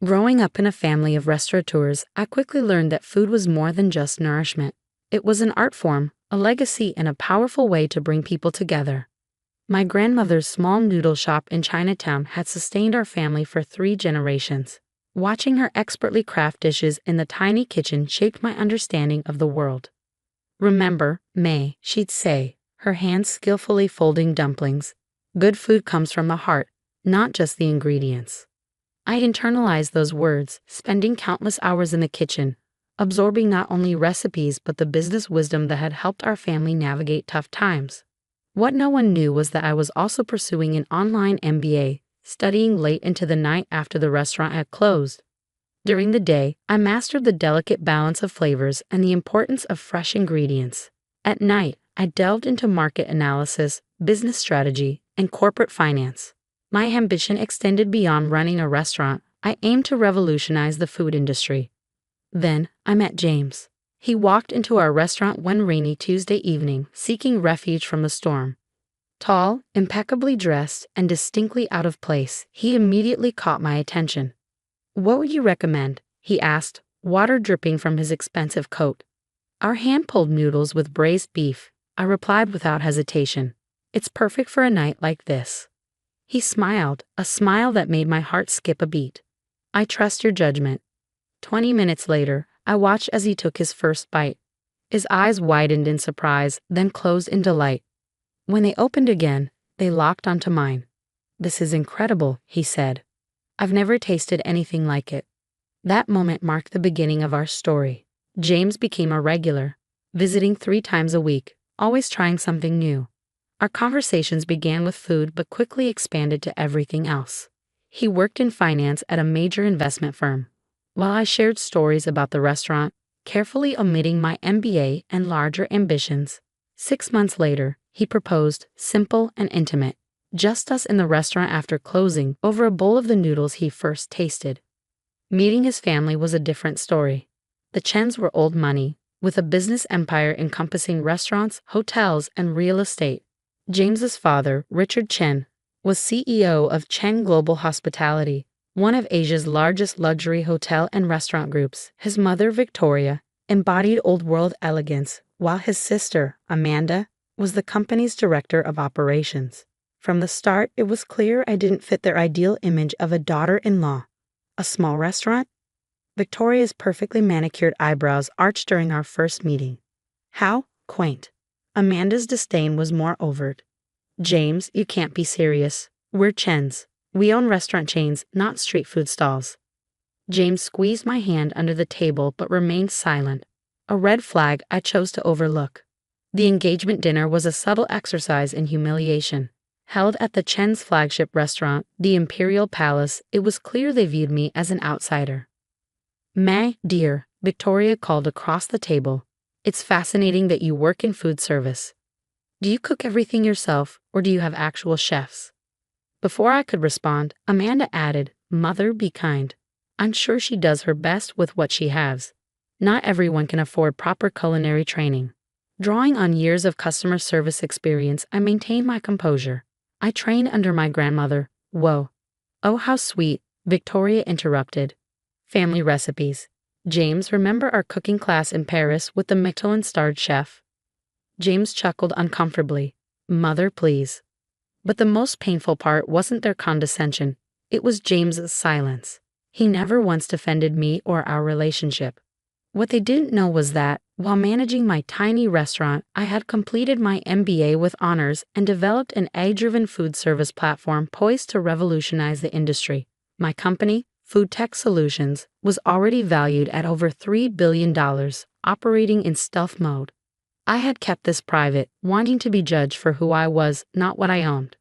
Growing up in a family of restaurateurs, I quickly learned that food was more than just nourishment. It was an art form, a legacy, and a powerful way to bring people together. My grandmother's small noodle shop in Chinatown had sustained our family for 3 generations. Watching her expertly craft dishes in the tiny kitchen shaped my understanding of the world. "Remember, May," she'd say, her hands skillfully folding dumplings. "Good food comes from the heart, not just the ingredients." I'd internalized those words, spending countless hours in the kitchen, absorbing not only recipes but the business wisdom that had helped our family navigate tough times. What no one knew was that I was also pursuing an online MBA, studying late into the night after the restaurant had closed. During the day, I mastered the delicate balance of flavors and the importance of fresh ingredients. At night, I delved into market analysis, business strategy, and corporate finance. My ambition extended beyond running a restaurant. I aimed to revolutionize the food industry. Then, I met James. He walked into our restaurant one rainy Tuesday evening, seeking refuge from the storm. Tall, impeccably dressed, and distinctly out of place, he immediately caught my attention. "What would you recommend?" he asked, water dripping from his expensive coat. "Our hand-pulled noodles with braised beef," I replied without hesitation. "It's perfect for a night like this." He smiled, a smile that made my heart skip a beat. "I trust your judgment." 20 minutes later, I watched as he took his first bite. His eyes widened in surprise, then closed in delight. When they opened again, they locked onto mine. "This is incredible," he said. "I've never tasted anything like it." That moment marked the beginning of our story. James became a regular, visiting 3 times a week, always trying something new. Our conversations began with food but quickly expanded to everything else. He worked in finance at a major investment firm, while I shared stories about the restaurant, carefully omitting my MBA and larger ambitions. 6 months later, he proposed, simple and intimate, just us in the restaurant after closing, over a bowl of the noodles he first tasted. Meeting his family was a different story. The Chens were old money, with a business empire encompassing restaurants, hotels, and real estate. James's father, Richard Chen, was CEO of Chen Global Hospitality, one of Asia's largest luxury hotel and restaurant groups. His mother, Victoria, embodied old-world elegance, while his sister, Amanda, was the company's director of operations. From the start, it was clear I didn't fit their ideal image of a daughter-in-law. A small restaurant? Victoria's perfectly manicured eyebrows arched during our first meeting. How quaint. Amanda's disdain was more overt. "James, you can't be serious. We're Chens. We own restaurant chains, not street food stalls." James squeezed my hand under the table but remained silent, a red flag I chose to overlook. The engagement dinner was a subtle exercise in humiliation. Held at the Chen's flagship restaurant, the Imperial Palace, it was clear they viewed me as an outsider. "May, dear," Victoria called across the table, "it's fascinating that you work in food service. Do you cook everything yourself, or do you have actual chefs?" Before I could respond, Amanda added, "Mother, be kind. I'm sure she does her best with what she has. Not everyone can afford proper culinary training." Drawing on years of customer service experience, I maintained my composure. "I trained under my grandmother." "Whoa. Oh, how sweet," Victoria interrupted. "Family recipes. James, remember our cooking class in Paris with the Michelin-starred chef?" James chuckled uncomfortably. "Mother, please." But the most painful part wasn't their condescension. It was James's silence. He never once defended me or our relationship. What they didn't know was that, while managing my tiny restaurant, I had completed my MBA with honors and developed an AI-driven food service platform poised to revolutionize the industry. My company, Food Tech Solutions, was already valued at over $3 billion, operating in stealth mode. I had kept this private, wanting to be judged for who I was, not what I owned.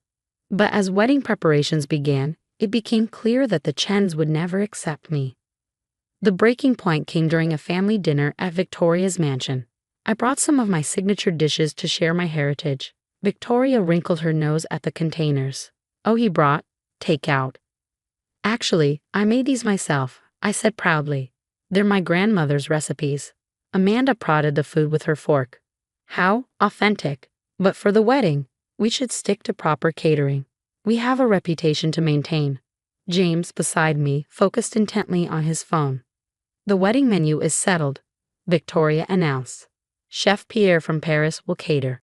But as wedding preparations began, it became clear that the Chens would never accept me. The breaking point came during a family dinner at Victoria's mansion. I brought some of my signature dishes to share my heritage. Victoria wrinkled her nose at the containers. "Oh, he brought takeout." "Actually, I made these myself," I said proudly. "They're my grandmother's recipes." Amanda prodded the food with her fork. "How authentic. But for the wedding, we should stick to proper catering. We have a reputation to maintain." James, beside me, focused intently on his phone. The wedding menu is settled, Victoria announced. Chef Pierre from Paris will cater.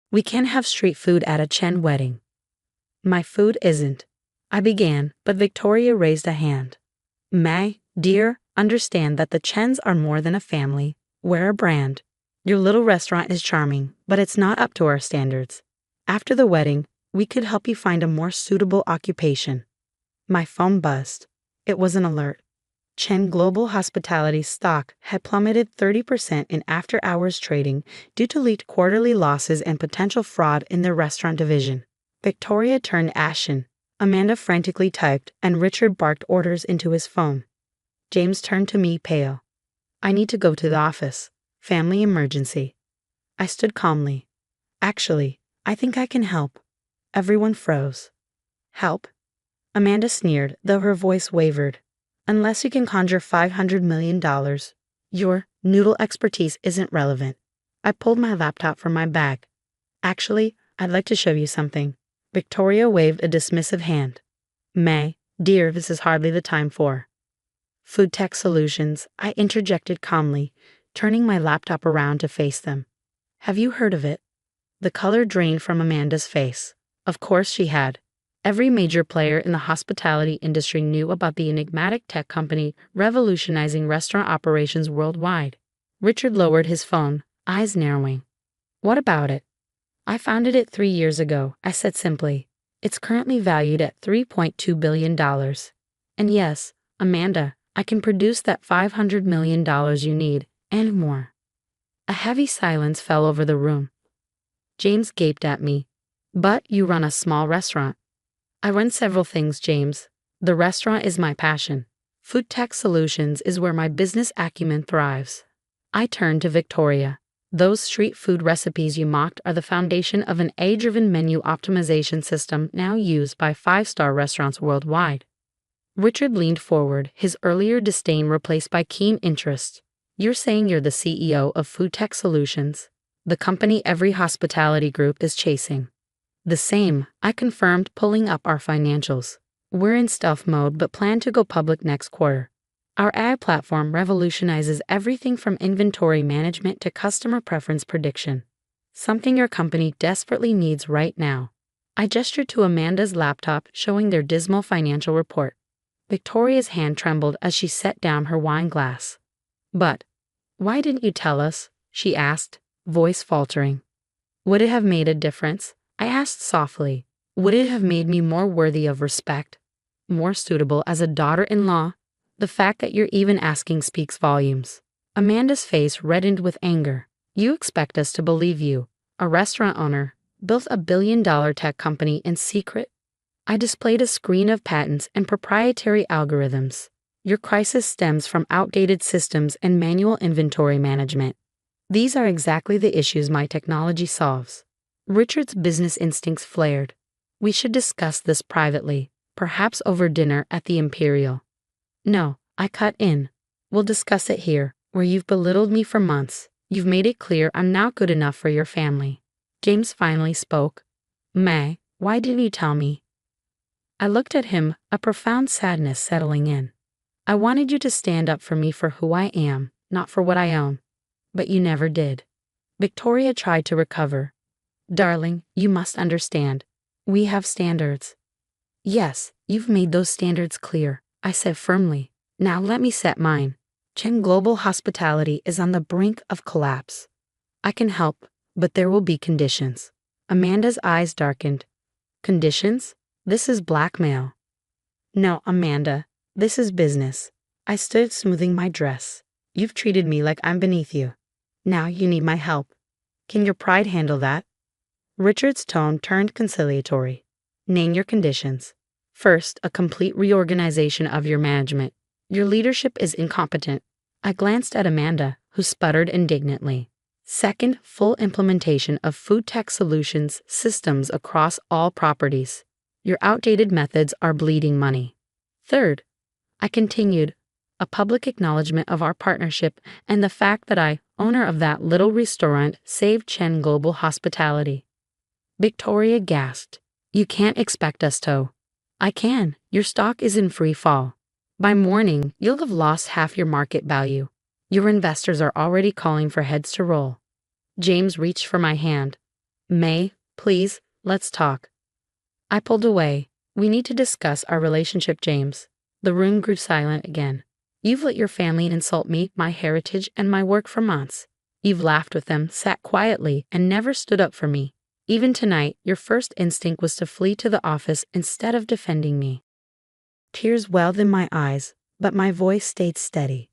We can have street food at a Chen wedding. My food isn't. I began, but Victoria raised a hand. May, dear, understand that the Chens are more than a family. We're a brand. Your little restaurant is charming, but it's not up to our standards. After the wedding, we could help you find a more suitable occupation. My phone buzzed. It was an alert. Chen Global Hospitality's stock had plummeted 30% in after-hours trading due to leaked quarterly losses and potential fraud in their restaurant division. Victoria turned ashen. Amanda frantically typed, and Richard barked orders into his phone. James turned to me, pale. I need to go to the office. Family emergency. I stood calmly. Actually, I think I can help. Everyone froze. Help? Amanda sneered, though her voice wavered. Unless you can conjure $500 million, your noodle expertise isn't relevant. I pulled my laptop from my bag. Actually, I'd like to show you something. Victoria waved a dismissive hand. May, dear, this is hardly the time for. Food Tech Solutions, I interjected calmly, turning my laptop around to face them. Have you heard of it? The color drained from Amanda's face. Of course she had. Every major player in the hospitality industry knew about the enigmatic tech company revolutionizing restaurant operations worldwide. Richard lowered his phone, eyes narrowing. What about it? I founded it 3 years ago, I said simply. It's currently valued at $3.2 billion. And yes, Amanda, I can produce that $500 million you need, and more. A heavy silence fell over the room. James gaped at me. But you run a small restaurant. I run several things, James. The restaurant is my passion. Food Tech Solutions is where my business acumen thrives. I turned to Victoria. Those street food recipes you mocked are the foundation of an AI-driven menu optimization system now used by 5-star restaurants worldwide. Richard leaned forward, his earlier disdain replaced by keen interest. You're saying you're the CEO of Food Tech Solutions, the company every hospitality group is chasing. The same, I confirmed, pulling up our financials. We're in stealth mode but plan to go public next quarter. Our AI platform revolutionizes everything from inventory management to customer preference prediction. Something your company desperately needs right now. I gestured to Amanda's laptop, showing their dismal financial report. Victoria's hand trembled as she set down her wine glass. But, why didn't you tell us? She asked, voice faltering. Would it have made a difference? I asked softly. Would it have made me more worthy of respect? More suitable as a daughter-in-law? The fact that you're even asking speaks volumes. Amanda's face reddened with anger. You expect us to believe you, a restaurant owner, built a billion-dollar tech company in secret? I displayed a screen of patents and proprietary algorithms. Your crisis stems from outdated systems and manual inventory management. These are exactly the issues my technology solves. Richard's business instincts flared. We should discuss this privately, perhaps over dinner at the Imperial. No, I cut in. We'll discuss it here, where you've belittled me for months. You've made it clear I'm not good enough for your family. James finally spoke. May, why didn't you tell me? I looked at him, a profound sadness settling in. I wanted you to stand up for me for who I am, not for what I own. But you never did. Victoria tried to recover. Darling, you must understand. We have standards. Yes, you've made those standards clear, I said firmly. Now let me set mine. Chen Global Hospitality is on the brink of collapse. I can help, but there will be conditions. Amanda's eyes darkened. Conditions? This is blackmail. No, Amanda, this is business. I stood smoothing my dress. You've treated me like I'm beneath you. Now you need my help. Can your pride handle that? Richard's tone turned conciliatory. Name your conditions. First, a complete reorganization of your management. Your leadership is incompetent. I glanced at Amanda, who sputtered indignantly. Second, full implementation of Food Tech Solutions systems across all properties. Your outdated methods are bleeding money. Third, I continued, a public acknowledgement of our partnership and the fact that I, owner of that little restaurant, saved Chen Global Hospitality. Victoria gasped. You can't expect us to. I can. Your stock is in free fall. By morning, you'll have lost half your market value. Your investors are already calling for heads to roll. James reached for my hand. May, please, let's talk. I pulled away. We need to discuss our relationship, James. The room grew silent again. You've let your family insult me, my heritage, and my work for months. You've laughed with them, sat quietly, and never stood up for me. Even tonight, your first instinct was to flee to the office instead of defending me. Tears welled in my eyes, but my voice stayed steady.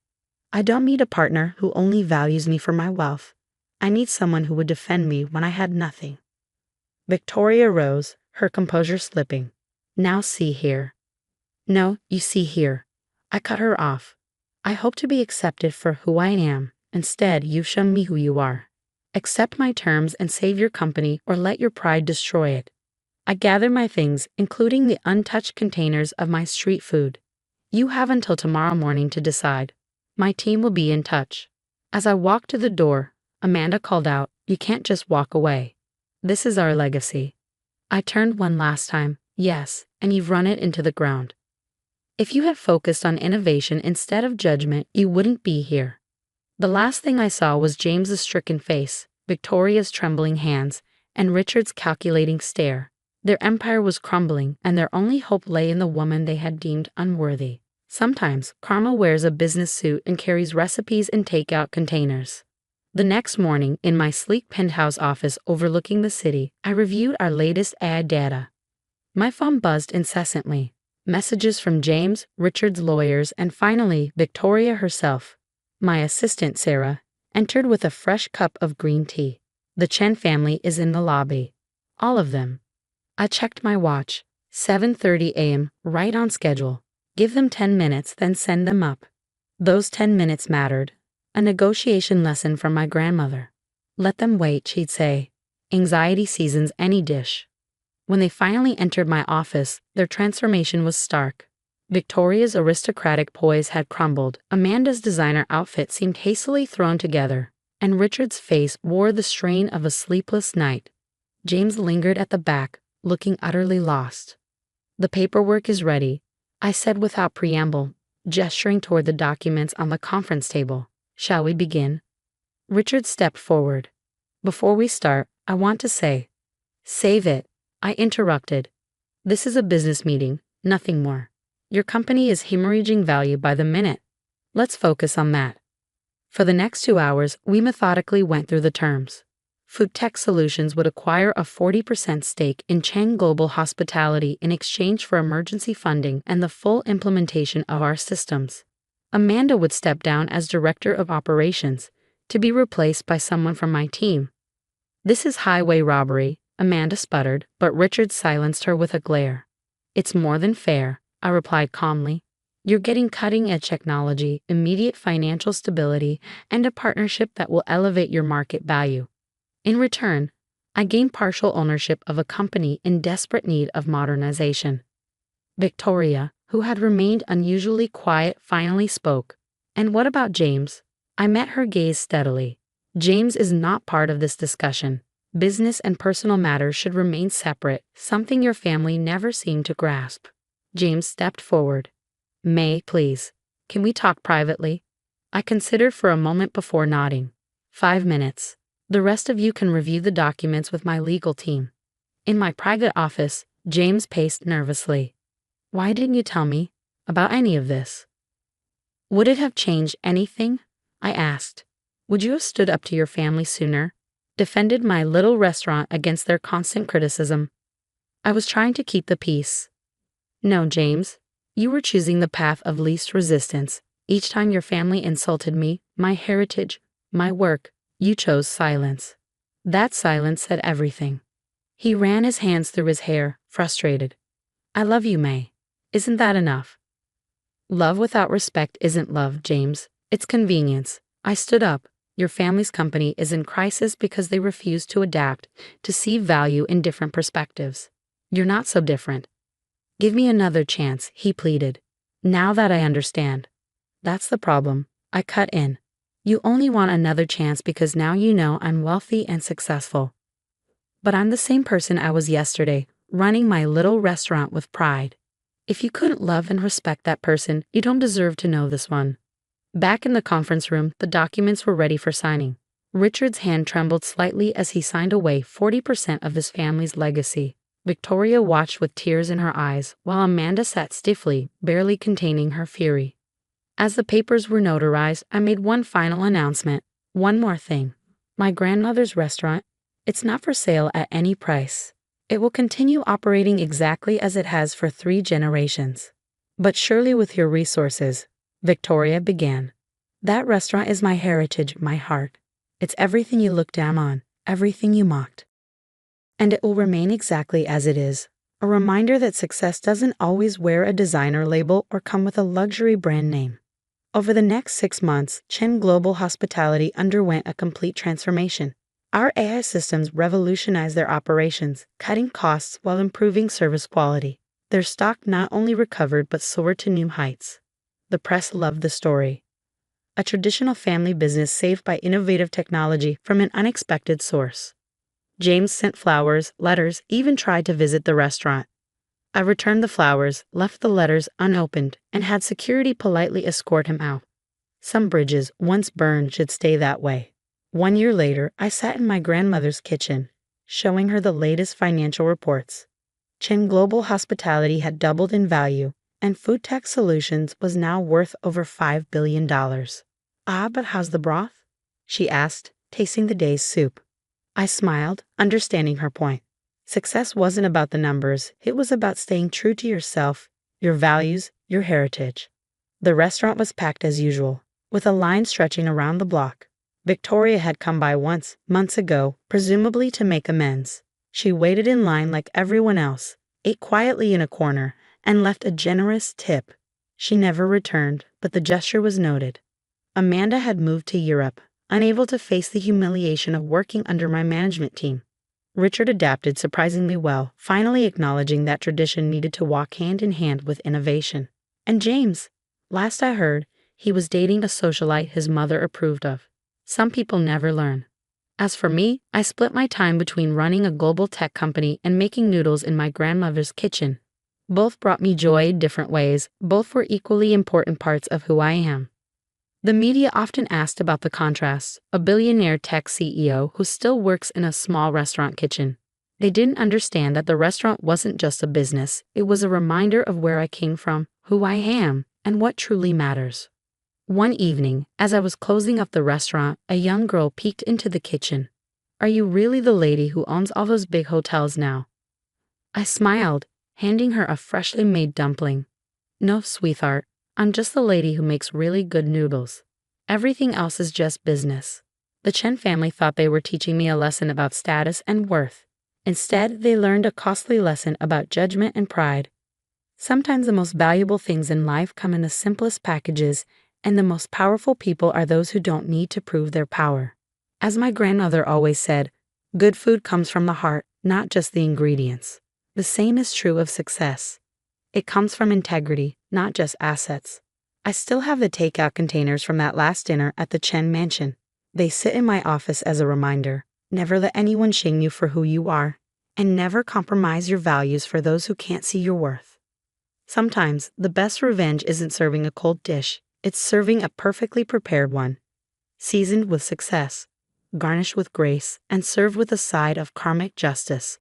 I don't need a partner who only values me for my wealth. I need someone who would defend me when I had nothing. Victoria rose, her composure slipping. Now see here. No, you see here. I cut her off. I hope to be accepted for who I am. Instead, you've shown me who you are. Accept my terms and save your company or let your pride destroy it. I gathered my things, including the untouched containers of my street food. You have until tomorrow morning to decide. My team will be in touch. As I walked to the door, Amanda called out, "You can't just walk away. This is our legacy." I turned one last time, yes, and you've run it into the ground. If you had focused on innovation instead of judgment, you wouldn't be here. The last thing I saw was James's stricken face, Victoria's trembling hands, and Richard's calculating stare. Their empire was crumbling, and their only hope lay in the woman they had deemed unworthy. Sometimes, Karma wears a business suit and carries recipes in takeout containers. The next morning, in my sleek penthouse office overlooking the city, I reviewed our latest ad data. My phone buzzed incessantly. Messages from James, Richard's lawyers, and finally, Victoria herself. My assistant, Sarah, entered with a fresh cup of green tea. The Chen family is in the lobby. All of them. I checked my watch. 7:30 a.m., right on schedule. Give them 10 minutes, then send them up. Those 10 minutes mattered. A negotiation lesson from my grandmother. Let them wait, she'd say. Anxiety seasons any dish. When they finally entered my office, their transformation was stark. Victoria's aristocratic poise had crumbled, Amanda's designer outfit seemed hastily thrown together, and Richard's face wore the strain of a sleepless night. James lingered at the back, looking utterly lost. The paperwork is ready, I said without preamble, gesturing toward the documents on the conference table. Shall we begin? Richard stepped forward. Before we start, I want to say. Save it, I interrupted. This is a business meeting, nothing more. Your company is hemorrhaging value by the minute. Let's focus on that. For the next 2 hours, we methodically went through the terms. Food Tech Solutions would acquire a 40% stake in Chang Global Hospitality in exchange for emergency funding and the full implementation of our systems. Amanda would step down as Director of Operations, to be replaced by someone from my team. This is highway robbery, Amanda sputtered, but Richard silenced her with a glare. It's more than fair, I replied calmly. You're getting cutting-edge technology, immediate financial stability, and a partnership that will elevate your market value. In return, I gained partial ownership of a company in desperate need of modernization. Victoria, who had remained unusually quiet, finally spoke. And what about James? I met her gaze steadily. James is not part of this discussion. Business and personal matters should remain separate, something your family never seemed to grasp. James stepped forward. May, please. Can we talk privately? I considered for a moment before nodding. 5 minutes. The rest of you can review the documents with my legal team. In my private office, James paced nervously. Why didn't you tell me about any of this? Would it have changed anything? I asked. Would you have stood up to your family sooner? Defended my little restaurant against their constant criticism? I was trying to keep the peace. No, James. You were choosing the path of least resistance. Each time your family insulted me, my heritage, my work, you chose silence. That silence said everything. He ran his hands through his hair, frustrated. I love you, May. Isn't that enough? Love without respect isn't love, James. It's convenience. I stood up. Your family's company is in crisis because they refuse to adapt, to see value in different perspectives. You're not so different. Give me another chance, he pleaded. Now that I understand. That's the problem. I cut in. You only want another chance because now you know I'm wealthy and successful. But I'm the same person I was yesterday, running my little restaurant with pride. If you couldn't love and respect that person, you don't deserve to know this one. Back in the conference room, the documents were ready for signing. Richard's hand trembled slightly as he signed away 40% of his family's legacy. Victoria watched with tears in her eyes, while Amanda sat stiffly, barely containing her fury. As the papers were notarized, I made one final announcement. One more thing. My grandmother's restaurant, it's not for sale at any price. It will continue operating exactly as it has for 3 generations. But surely with your resources, Victoria began. That restaurant is my heritage, my heart. It's everything you looked down on, everything you mocked. And it will remain exactly as it is. A reminder that success doesn't always wear a designer label or come with a luxury brand name. Over the next 6 months, Chen Global Hospitality underwent a complete transformation. Our AI systems revolutionized their operations, cutting costs while improving service quality. Their stock not only recovered but soared to new heights. The press loved the story. A traditional family business saved by innovative technology from an unexpected source. James sent flowers, letters, even tried to visit the restaurant. I returned the flowers, left the letters unopened, and had security politely escort him out. Some bridges, once burned, should stay that way. 1 year later, I sat in my grandmother's kitchen, showing her the latest financial reports. Chen Global Hospitality had doubled in value, and Food Tech Solutions was now worth over $5 billion. "Ah, but how's the broth?" she asked, tasting the day's soup. I smiled, understanding her point. Success wasn't about the numbers, it was about staying true to yourself, your values, your heritage. The restaurant was packed as usual, with a line stretching around the block. Victoria had come by once, months ago, presumably to make amends. She waited in line like everyone else, ate quietly in a corner, and left a generous tip. She never returned, but the gesture was noted. Amanda had moved to Europe, unable to face the humiliation of working under my management team. Richard adapted surprisingly well, finally acknowledging that tradition needed to walk hand in hand with innovation. And James, last I heard, he was dating a socialite his mother approved of. Some people never learn. As for me, I split my time between running a global tech company and making noodles in my grandmother's kitchen. Both brought me joy in different ways, both were equally important parts of who I am. The media often asked about the contrast, a billionaire tech CEO who still works in a small restaurant kitchen. They didn't understand that the restaurant wasn't just a business, it was a reminder of where I came from, who I am, and what truly matters. One evening, as I was closing up the restaurant, a young girl peeked into the kitchen. "Are you really the lady who owns all those big hotels now?" I smiled, handing her a freshly made dumpling. "No, sweetheart. I'm just the lady who makes really good noodles. Everything else is just business." The Chen family thought they were teaching me a lesson about status and worth. Instead, they learned a costly lesson about judgment and pride. Sometimes the most valuable things in life come in the simplest packages, and the most powerful people are those who don't need to prove their power. As my grandmother always said, good food comes from the heart, not just the ingredients. The same is true of success. It comes from integrity, not just assets. I still have the takeout containers from that last dinner at the Chen Mansion. They sit in my office as a reminder. Never let anyone shame you for who you are, and never compromise your values for those who can't see your worth. Sometimes, the best revenge isn't serving a cold dish, it's serving a perfectly prepared one. Seasoned with success, garnished with grace, and served with a side of karmic justice.